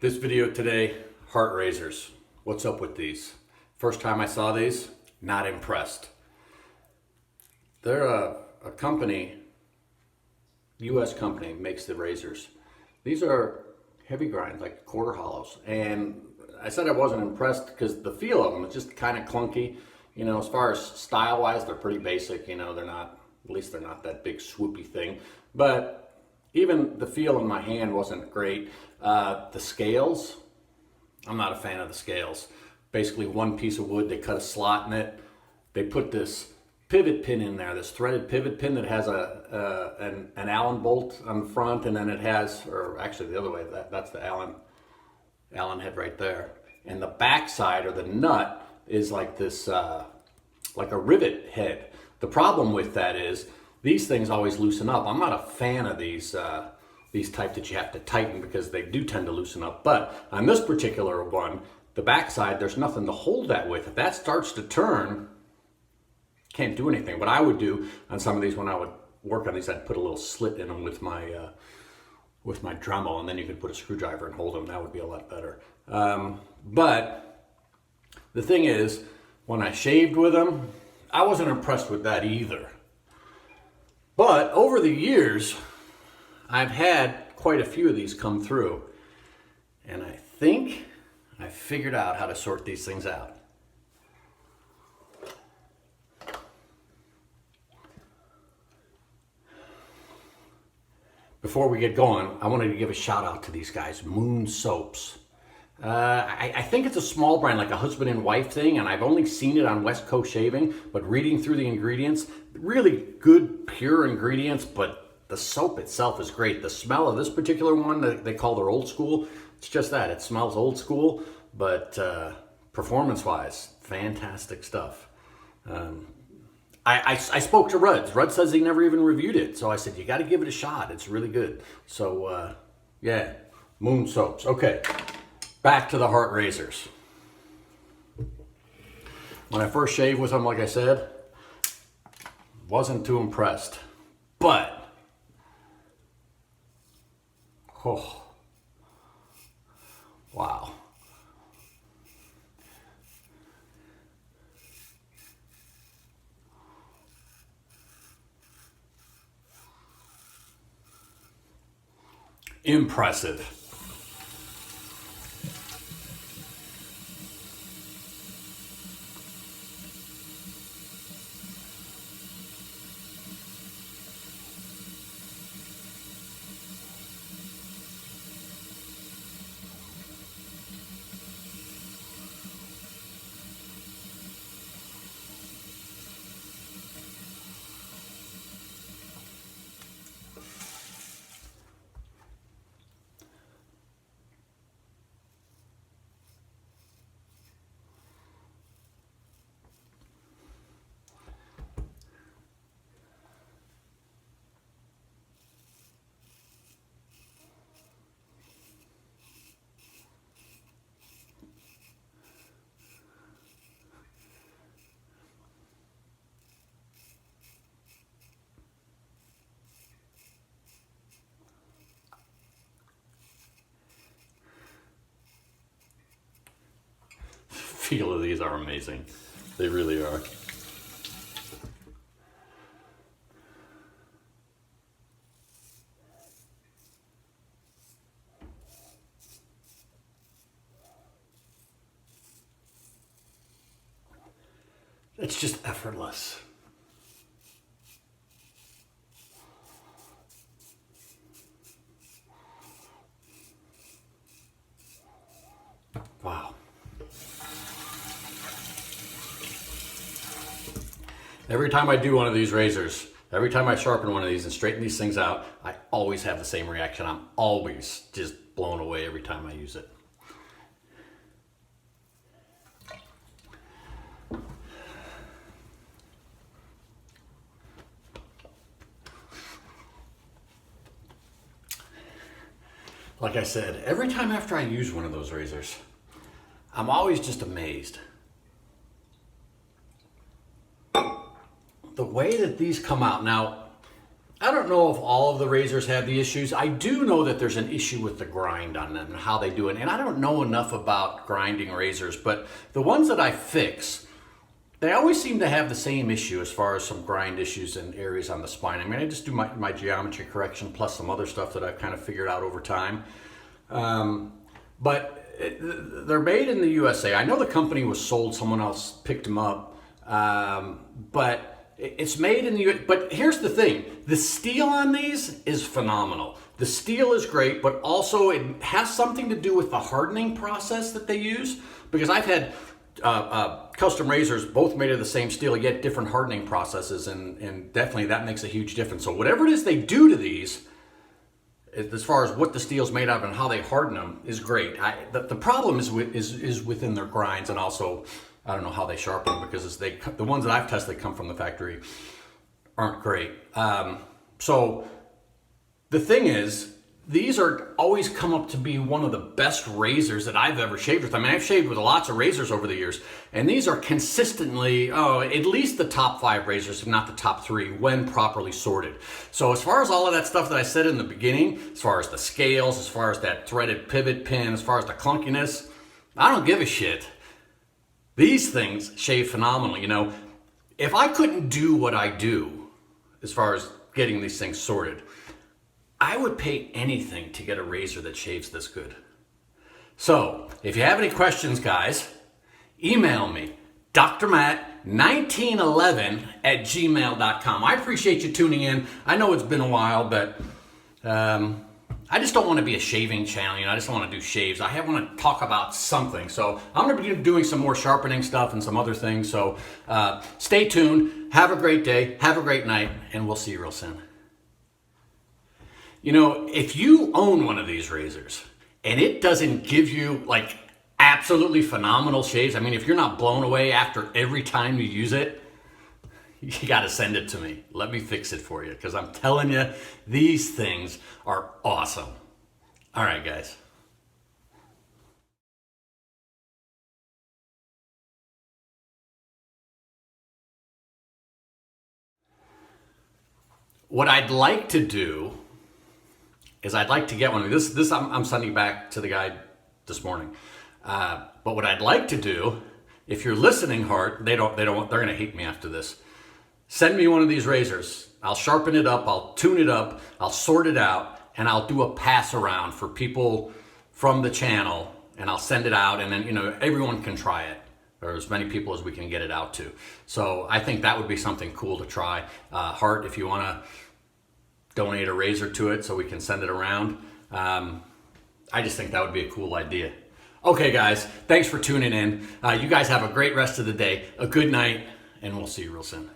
This video today, Hart razors. What's up with these? First time I saw these, not impressed. They're a company, US company, makes the razors. These are heavy grinds, like quarter hollows. And I said I wasn't impressed because the feel of them is just kind of clunky. You know, as far as style wise, they're pretty basic. You know, they're not, at least they're not that big swoopy thing. But even the feel in my hand wasn't great. The scales, I'm not a fan of the scales. Basically one piece of wood, they cut a slot in it. They put this pivot pin in there, this threaded pivot pin that has an Allen bolt on the front, and then it has, or actually the other way, that's the Allen head right there. And the back side, or the nut, is like this, like a rivet head. The problem with that is these things always loosen up. I'm not a fan of these type that you have to tighten because they do tend to loosen up. But on this particular one, the back side, there's nothing to hold that with. If that starts to turn, can't do anything. What I would do on some of these, when I would work on these, I'd put a little slit in them with my Dremel, and then you could put a screwdriver and hold them. That would be a lot better. But the thing is, when I shaved with them, I wasn't impressed with that either. But over the years, I've had quite a few of these come through, and I think I figured out how to sort these things out. Before we get going, I wanted to give a shout out to these guys, Moon Soaps. I think it's a small brand, like a husband and wife thing, and I've only seen it on West Coast Shaving, but reading through the ingredients, really good, pure ingredients, but the soap itself is great. The smell of this particular one that they call their old school, it's just that. It smells old school, but performance-wise, fantastic stuff. I spoke to Rudd. Rudd says he never even reviewed it, so I said, you got to give it a shot. It's really good. So, yeah, Moon Soaps. Okay. Back to the Hart razors. When I first shaved with them, like I said, wasn't too impressed. But, oh, wow. Impressive. Feel of these are amazing. They really are. It's just effortless. Wow. Every time I do one of these razors, every time I sharpen one of these and straighten these things out, I always have the same reaction. I'm always just blown away every time I use it. Like I said, every time after I use one of those razors, I'm always just amazed. The way that these come out, now, I don't know if all of the razors have the issues. I do know that there's an issue with the grind on them and how they do it. And I don't know enough about grinding razors, but the ones that I fix, they always seem to have the same issue as far as some grind issues and areas on the spine. I mean, I just do my geometry correction plus some other stuff that I've kind of figured out over time. They're made in the USA. I know the company was sold, someone else picked them up. But it's made in the US. But here's the thing. The steel on these is phenomenal. The steel is great, but also it has something to do with the hardening process that they use. Because I've had custom razors, both made of the same steel, yet different hardening processes. And definitely that makes a huge difference. So whatever it is they do to these, as far as what the steel's made of and how they harden them, is great. The problem is within their grinds, and also I don't know how they sharpen them, because the ones that I've tested that come from the factory aren't great. So the thing is, these are always come up to be one of the best razors that I've ever shaved with. I mean, I've shaved with lots of razors over the years, and these are consistently, at least the top 5 razors, if not the top 3, when properly sorted. So as far as all of that stuff that I said in the beginning, as far as the scales, as far as that threaded pivot pin, as far as the clunkiness, I don't give a shit. These things shave phenomenally. You know, if I couldn't do what I do as far as getting these things sorted, I would pay anything to get a razor that shaves this good. So, if you have any questions, guys, email me, drmatt1911@gmail.com. I appreciate you tuning in. I know it's been a while, but I just don't want to be a shaving channel. You know, I just don't want to do shaves. I want to talk about something. So, I'm going to be doing some more sharpening stuff and some other things. So, stay tuned. Have a great day. Have a great night. And we'll see you real soon. You know, if you own one of these razors and it doesn't give you like absolutely phenomenal shaves, I mean, if you're not blown away after every time you use it, you got to send it to me. Let me fix it for you, because I'm telling you, these things are awesome. All right, guys. What I'd like to do is I'd like to get one of these. This I'm sending back to the guy this morning. But what I'd like to do, if you're listening, Hart, they're going to hate me after this. Send me one of these razors. I'll sharpen it up. I'll tune it up. I'll sort it out, and I'll do a pass around for people from the channel, and I'll send it out, and then, you know, everyone can try it, or as many people as we can get it out to. So I think that would be something cool to try. Hart, if you want to donate a razor to it so we can send it around. I just think that would be a cool idea. Okay, guys, thanks for tuning in. You guys have a great rest of the day, a good night, and we'll see you real soon.